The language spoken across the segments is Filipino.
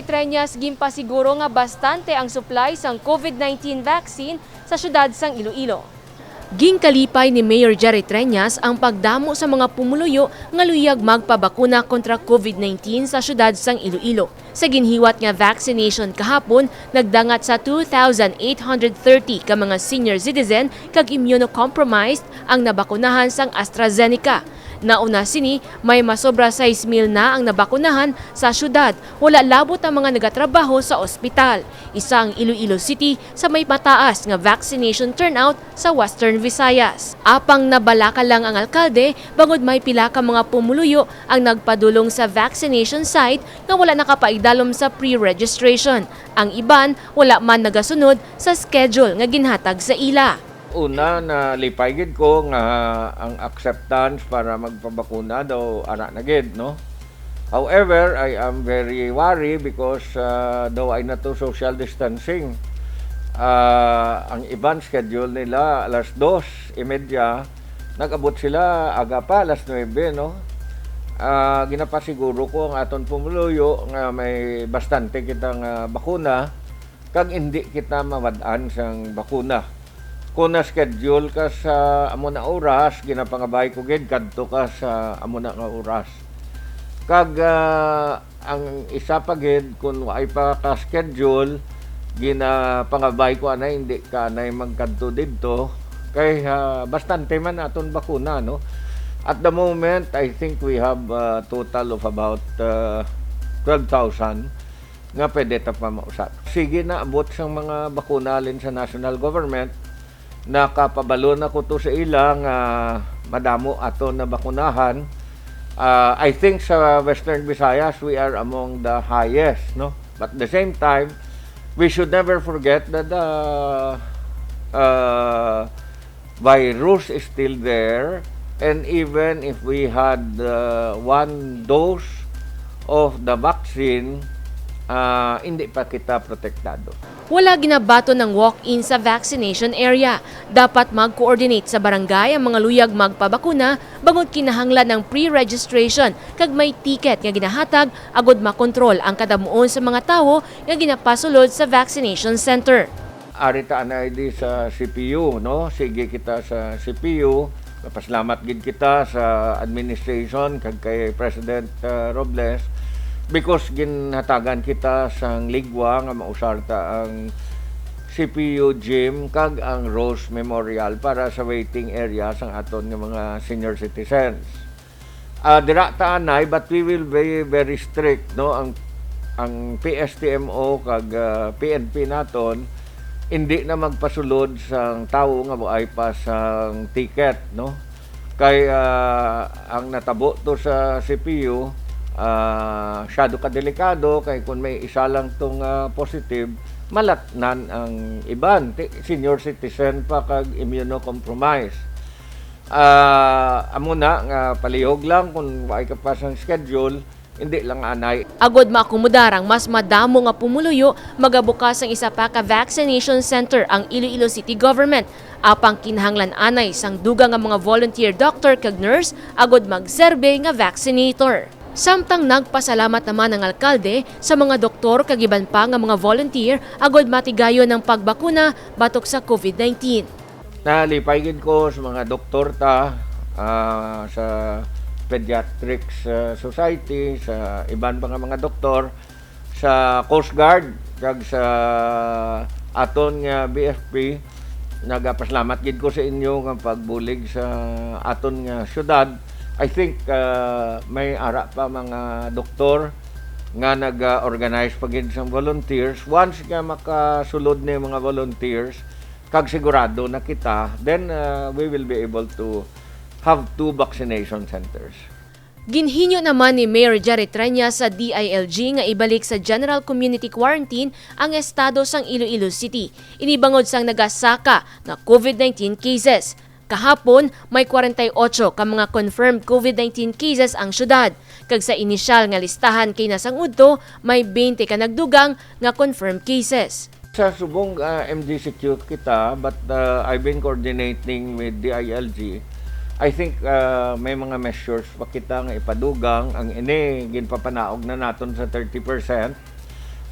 Jerry Treñas gimpasiguro nga bastante ang supply sang COVID-19 vaccine sa syudad sang Iloilo. Ginkalipay ni Mayor Jerry Treñas ang pagdamo sa mga pumuluyo nga luyag magpabakuna kontra COVID-19 sa syudad sang Iloilo. Sa ginhiwat nga vaccination kahapon, nagdangat sa 2,830 ka mga senior citizen kag immunocompromised ang nabakunahan sang AstraZeneca. Nauna sini, may masobra 6,000 na ang nabakunahan sa syudad. Wala labot ang mga nagatrabaho sa ospital. Isa ang Iloilo City sa may mataas nga vaccination turnout sa Western Visayas. Apang nabalaka lang ang alkalde, bangod may pila ka mga pumuluyo ang nagpadulong sa vaccination site nga wala nakapaigdalom sa pre-registration. Ang iban, wala man nagasunod sa schedule nga ginhatag sa ila. Una na lipaygid ko nga ang acceptance para magpabakuna daw ara na gid, no. However, I am very worried because daw ay na to social distancing. Ang iban schedule nila alas 2:30, nag-abot sila aga pa alas 9, no. Ginapasiguro ko ang aton pumuluyo nga may bastante kitang bakuna kag hindi kita mawad-an sang bakuna. Kung na-schedule ka sa amo na oras, ginapangabay ko gid kadto ka sa amo na nga oras. Kag ang isa pa gid kung ay pa ka-schedule, ginapangabay ko anay hindi ka anay magkadto didto kay bastante man aton bakuna, no. At the moment, I think we have a total of about 12,000 nga pwede ta pa mausat. Sige na abot sang mga bakuna alin sa national government. Nakapabalo na ko to sa ilang madamo ato na bakunahan. I think sa Western Visayas we are among the highest, no. But at the same time, we should never forget that the virus is still there, and even if we had one dose of the vaccine, hindi pa kita protektado. Wala ginabato ng walk-in sa vaccination area. Dapat mag-coordinate sa barangay ang mga luyag magpabakuna bangod kinahanglan ng pre-registration kag may ticket nga ginahatag agod makontrol ang kadamuon sa mga tawo nga ginapasulod sa vaccination center. Arita anay di sa CPU, no. Sige kita sa CPU. Paslamat gid kita sa administration kag kay President Robles. Because ginhatagan kita sang ligwa nga mausarta ang CPU gym kag ang Rose Memorial para sa waiting area sang aton nga mga senior citizens. Dira ta anay, but we will be very strict, no. Ang PSTMO kag PNP naton hindi na magpasulod sang tawo nga moay pa sang ticket, no. Kay ang natabo to sa CPU, syado ka delikado kay kung may isa lang tong positive, malatnan ang iban, senior citizen pa kag immunocompromised. Amo na nga palihog lang kung way ka pa sang schedule, hindi lang anay. Agod maakomodarang mas madamo nga pumuluyo, magabukas ang isa pa ka vaccination center ang Iloilo City Government. Apang kinahanglan anay sang duga nga mga volunteer doctor kag nurse agod magserbe nga vaccinator. Samtang nagpasalamat naman ang alkalde sa mga doktor kag iban pa nga mga volunteer agod matigayon ng pagbakuna batok sa COVID-19. Nalipay gid ko sa mga doktor ta sa Pediatrics Society, sa iban pa nga mga doktor, sa Coast Guard kag sa aton nga BFP. Nagapasalamat gid ko sa inyo nga pagbulig sa aton nga syudad. I think may ara pa mga doktor nga nag-organize pagid sa volunteers. Once nga makasulod ni mga volunteers, kag sigurado na kita, then we will be able to have 2 vaccination centers. Ginhinyo naman ni Mayor Jerry Treñas sa DILG nga ibalik sa General Community Quarantine ang estado sang Iloilo City. Inibangod sang nagasaka na COVID-19 cases. Kahapon, may 48 ka mga confirmed COVID-19 cases ang syudad. Kag sa inisyal nga listahan kay nasang udto, may 20 ka nagdugang nga confirmed cases. Sa subong MDCQ kita, but I've been coordinating with DILG. I think may mga measures pa kita nga ipadugang. Ang ini ginpapanaog na naton sa 30%.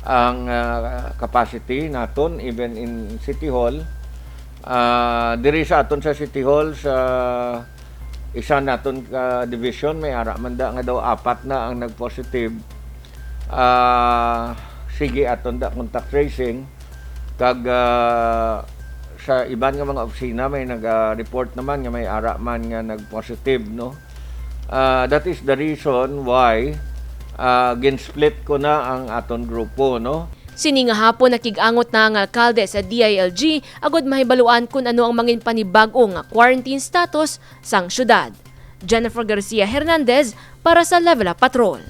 ang capacity naton even in City Hall. Diri sa aton sa City Hall sa isa naton ka division may ara man da nga daw 4 na ang nag-positive. Sige aton da contact tracing kag sa iban nga mga opisina may nag-report naman nga may ara man nga nag-positive, no. That is the reason why gin-split ko na ang aton grupo, no. Sini nga hapon nakigangot na ang alkalde sa DILG agod mahibaluan kung ano ang mangin panibag-o nga quarantine status sang syudad. Jennifer Garcia Hernandez para sa Level Up Patrol.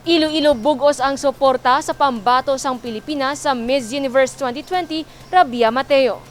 Iloilo bugos ang suporta sa pambato sang Pilipinas sa Miss Universe 2020 Rabia Mateo.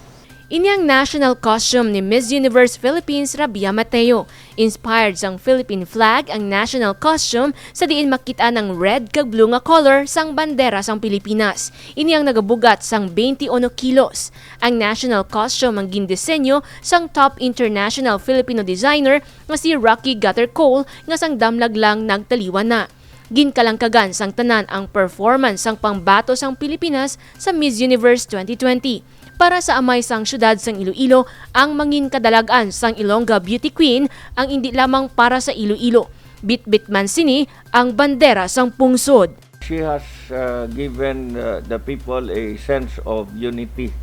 Ini ang national costume ni Miss Universe Philippines Rabia Mateo. Inspired sang Philippine flag ang national costume sa diin makita ng red kag blue nga color sang bandera sang Pilipinas. Ini ang nagabugat sang 21 kilos. Ang national costume ang gindisenyo sang top international Filipino designer nga si Rocky Gutter Cole nga sang damlag lang nagtaliwan na. Ginkalangkagan sang tanan ang performance sang pambato sang Pilipinas sa Miss Universe 2020. Para sa amay sang syudad sang Iloilo, ang mangin kadalagan sang Ilongga Beauty Queen ang hindi lamang para sa Iloilo. Bit-bit man sini ang bandera sang pungsod. She has given the people a sense of unity.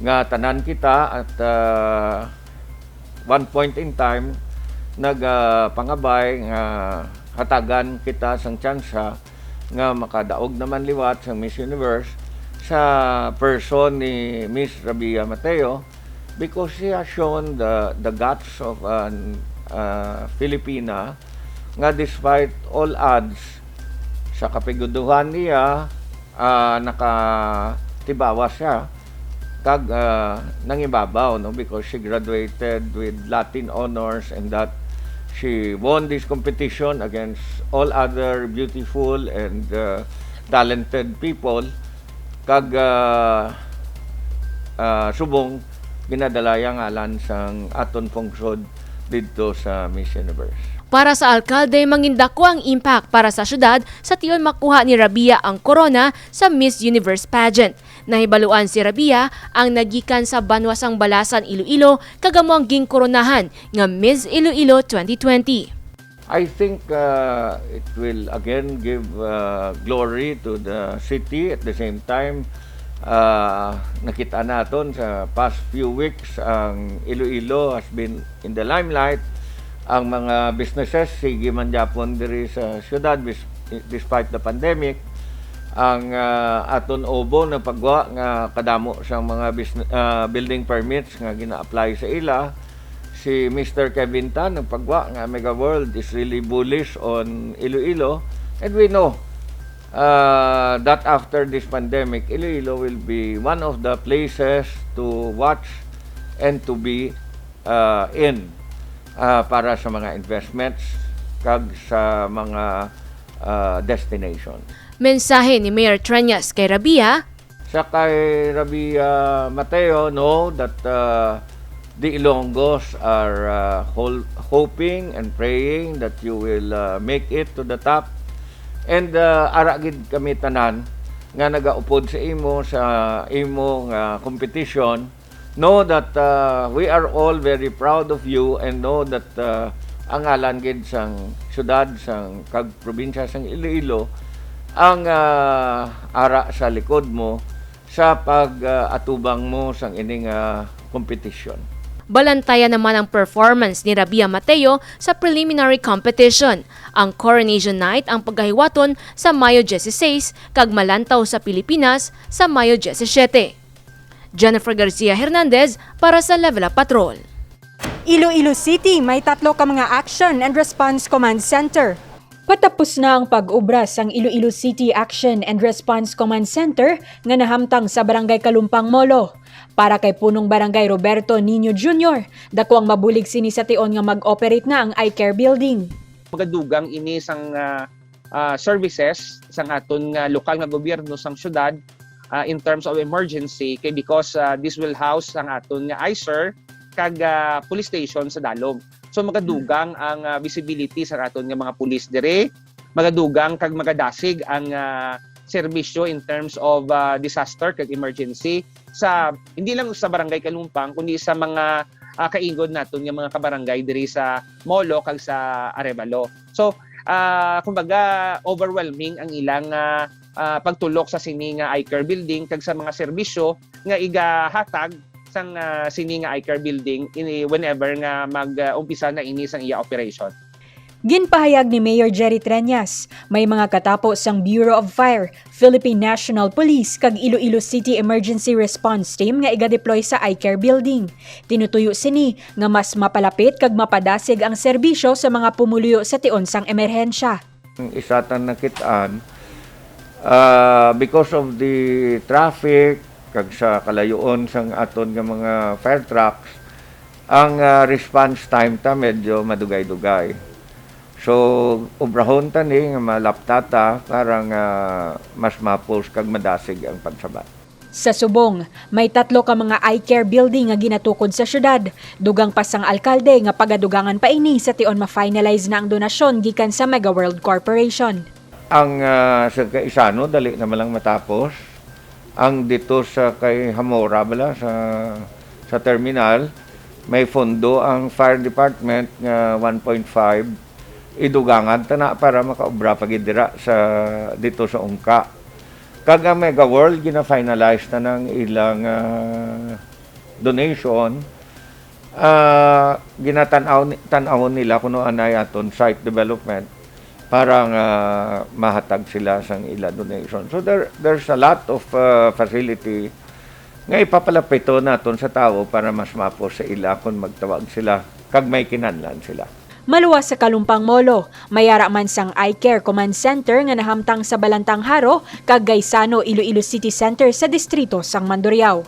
Nga tanan kita at one point in time nagpangabay nga hatagan kita sang tsansa nga makadaog naman liwat sang Miss Universe sa person ni Miss Rabia Mateo because she has shown the guts of an Filipina nga despite all odds sa kapiguduhan niya nakatibawa siya kag nangibabaw, no, because she graduated with Latin honors and that she won this competition against all other beautiful and talented people kag subong ginadalaya ngalan sang aton pungsod didto sa Miss Universe. Para sa alkalde, mangindako ang impact para sa syudad sa tion makuha ni Rabia ang corona sa Miss Universe pageant. Nahibaluan si Rabia ang nagikan sa Banwasang Balasan, Iloilo, kagamo ang gingkoronahan nga Miss Iloilo 2020. I think it will again give glory to the city. At the same time, nakita naton sa past few weeks ang Iloilo has been in the limelight. Ang mga businesses sige man gyapon diri sa syudad despite the pandemic. Ang aton obo na pagwa nga kadamo sa mga building permits nga gina-apply sa ila. Si Mr. Kevin Tan ng pagwa nga Mega World is really bullish on Iloilo, and we know that after this pandemic Iloilo will be one of the places to watch and to be in para sa mga investments kag sa mga destination. Mensahe ni Mayor Treñas kay Rabia. Sa kay Rabia Mateo, know that the Ilonggos are hoping and praying that you will make it to the top. And ara gid kami tanan nga nagaupod sa imo nga competition. Know that we are all very proud of you and know that ang ngalan gid sang syudad sang kag probinsya sang Iloilo ang ara sa likod mo sa pag-atubang mo sang ining competition. Balantayan naman ang performance ni Rabia Mateo sa preliminary competition. Ang Coronation Night ang paggahiwaton sa Mayo 16 kag malantaw sa Pilipinas sa Mayo 17. Jennifer Garcia Hernandez para sa Level Up Patrol. Iloilo City may 3 ka mga Action and Response Command Center. Patapos na ang pag-ubra sang Iloilo City Action and Response Command Center nga nahamtang sa Barangay Kalumpang Molo. Para kay punong Barangay Roberto Niño Jr., dako ang mabulig sini sa tion nga mag-operate na ang iCare Building. Magadugang ini sang services sang aton lokal nga gobyerno sang syudad in terms of emergency kay because this will house ang aton nga ICER kag police station sa Dalom. So magadugang ang visibility sa aton nga mga pulis dire magadugang kag magadasig ang serbisyo in terms of disaster kag emergency sa hindi lang sa barangay Kalumpang kundi sa mga kaingod naton nga mga kabarangay diri sa Molo kag sa Arevalo. So kumbaga overwhelming ang ilang pagtulok sa sini nga iCare building kag sa mga serbisyo nga igahatag sang sini nga iCare building whenever nga mag-umpisa na ini sang iya operation. Ginpahayag ni Mayor Jerry Treñas, may mga katapos ang Bureau of Fire, Philippine National Police kag Iloilo City Emergency Response Team nga iga-deploy sa iCare building. Tinutuyo sini nga mas mapalapit kag mapadasig ang serbisyo sa mga pumuluyo sa tion sang emerhensya. Isatan nakitaan because of the traffic kag sa kalayoon sang aton nga mga fire trucks, ang response time ta medyo madugay-dugay. So, obrahon ta ni nga malaptata para nga mas mapos kag madasig ang pagsabat. Sa Subong, may 3 ka mga iCare building nga ginatukod sa syudad. Dugang pasang alkalde nga pagadugangan pa ini sa tion ma-finalize na ang donasyon gikan sa Mega World Corporation. Ang sa Kaisano, dali naman lang matapos. Ang dito sa kay Hamora bala sa terminal, may fondo ang fire department nga 1.5 idugangan tana para makaobra pagidira sa dito sa Ungka. Kaga Mega World gina-finalize na ng ilang donation. Ginatanaw nila kuno anay aton site development para mahatag sila sang ila donation. So there's a lot of facility nga ipapalapito naton sa tao para mas mapos sa ila kung magtawag sila kag may kinahanglan sila. Maluwas sa Kalumpang Molo, mayara man sang iCare Command Center nga nahamtang sa Balantang Haro, kag Gaisano, Iloilo City Center sa distrito sang Mandurriao.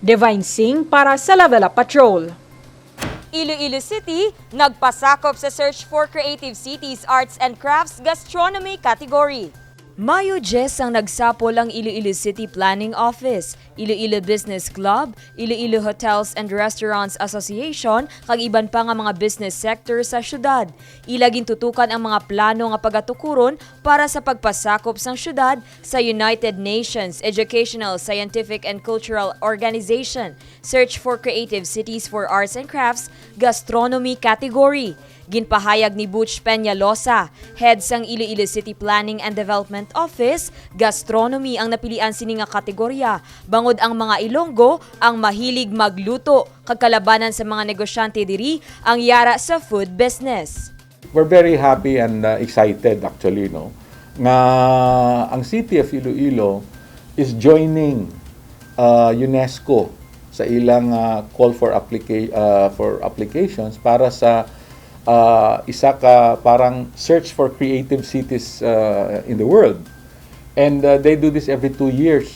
Divine Singh para sa Level Up Patrol. Iloilo City nagpasakop sa Search for Creative Cities Arts and Crafts Gastronomy category. Mayo 10 ang nagsapol ang Iloilo City Planning Office, Iloilo Business Club, Iloilo Hotels and Restaurants Association, kag iban pa nga mga business sector sa syudad. Ilaging tutukan ang mga plano nga pagatukuron para sa pagpasakop sang syudad sa United Nations Educational, Scientific and Cultural Organization, Search for Creative Cities for Arts and Crafts Gastronomy category. Ginpahayag ni Butch Peñalosa, head sang Iloilo City Planning and Development Office, gastronomy ang napilian sini nga kategorya. Bangod ang mga Ilonggo ang mahilig magluto, kagkalabanan sa mga negosyante diri ang yara sa food business. We're very happy and excited actually nga ang City of Iloilo is joining UNESCO sa ilang call for applications para sa isa ka parang search for creative cities in the world. And they do this every 2 years.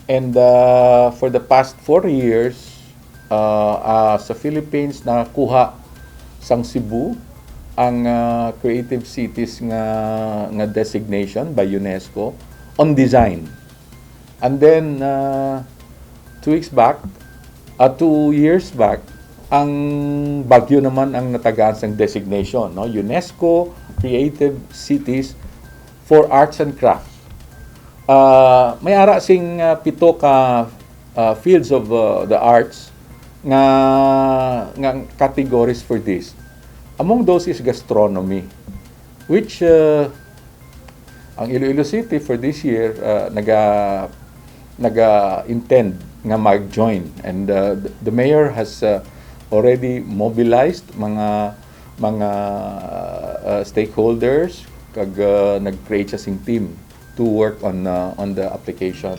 And for the past 4 years, sa Philippines, nakuha sang Cebu ang creative cities nga designation by UNESCO on design. And then 2 years back, ang Baguio naman ang natagaan sang designation, UNESCO Creative Cities for Arts and Crafts. May ara sing 7 ka fields of the arts nga categories for this. Among those is gastronomy, which ang Iloilo City for this year naga-intend nga mag-join, and the mayor has already mobilized mga stakeholders kag nag-create siya sing team to work on the application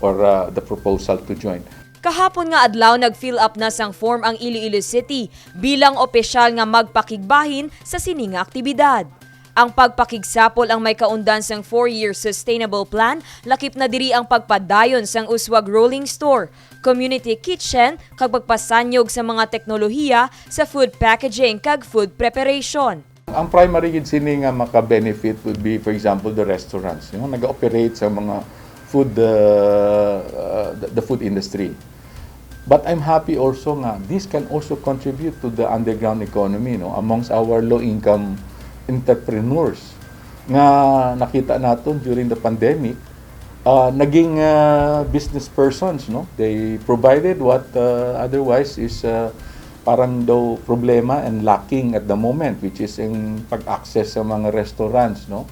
or the proposal to join. Kahapon nga adlaw nag-fill up na sang form ang Iloilo City bilang opisyal nga magpakigbahin sa sini nga aktibidad. Ang pagpakigsapol ang may kaundan sang 4-year sustainable plan, lakip na diri ang pagpadayon sang uswag rolling store, community kitchen, kag pagpasanyog sa mga teknolohiya sa food packaging kag food preparation. Ang primary gid sini nga maka-benefit would be, for example, the restaurants, naga-operate sa mga food the food industry. But I'm happy also nga this can also contribute to the underground economy, amongst our low-income entrepreneurs nga nakita naton during the pandemic, naging business persons, no? They provided what otherwise is parang daw problema and lacking at the moment, which is in pag-access sa mga restaurants, no?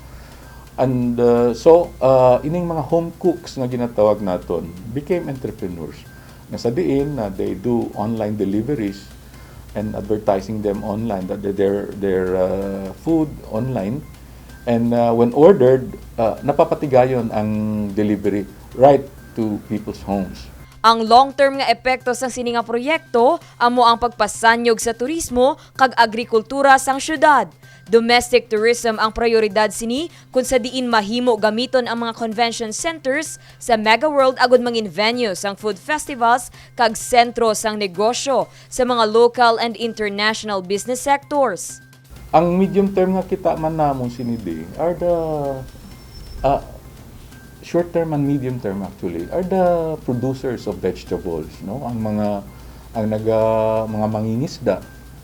And so ining mga home cooks nga ginatawag naton became entrepreneurs. Nga sa diin na they do online deliveries and advertising them online, that their food online, and when ordered, napapatigayon ang delivery right to people's homes. Ang long-term nga epekto sa sini nga proyekto amo ang pagpasanyog sa turismo kag agrikultura sang syudad. Domestic tourism ang prioridad sini kung sa diin mahimo gamiton ang mga convention centers sa Mega World agud mangin venues sang food festivals kag sentro sang negosyo sa mga local and international business sectors. Ang medium term nga kita man namon sinidi are the short term and medium term actually are the producers of vegetables, no? Ang mga mga mangingisda,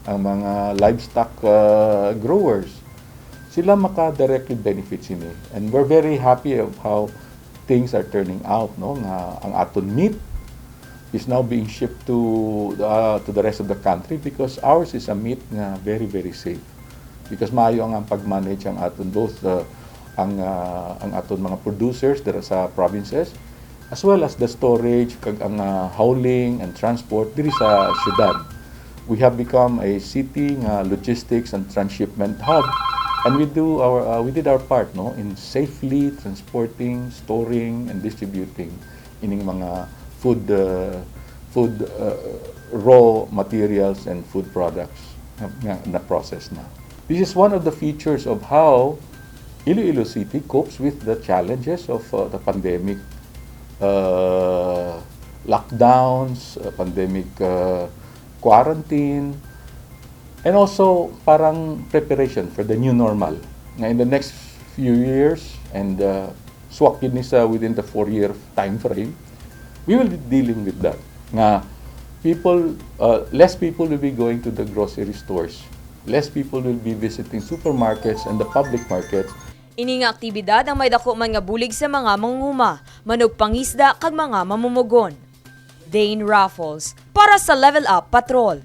ang mga livestock growers, sila maka-directly benefit sini. And we're very happy of how things are turning out, no? Nga ang aton meat is now being shipped to the rest of the country because ours is a meat nga very, very safe. Because maayo ang pag-manage ang aton both ang aton mga producers dira sa provinces as well as the storage kag ang hauling and transport diri sa syudad. We have become a city nga logistics and transshipment hub, and we did our part, no, in safely transporting, storing and distributing ining mga food raw materials and food products na process na. This is one of the features of how Iloilo City copes with the challenges of the pandemic, lockdowns, pandemic quarantine, and also parang preparation for the new normal. Nga in the next few years, and swak yun sa within the 4-year time frame, we will be dealing with that. Nga less people will be going to the grocery stores. Less people will be visiting supermarkets and the public markets. Ini nga aktibidad ang may dako man nga bulig sa mga mangunguma, manog pangisda kag mga mamumugon. Dane Raffles para sa Level Up Patrol.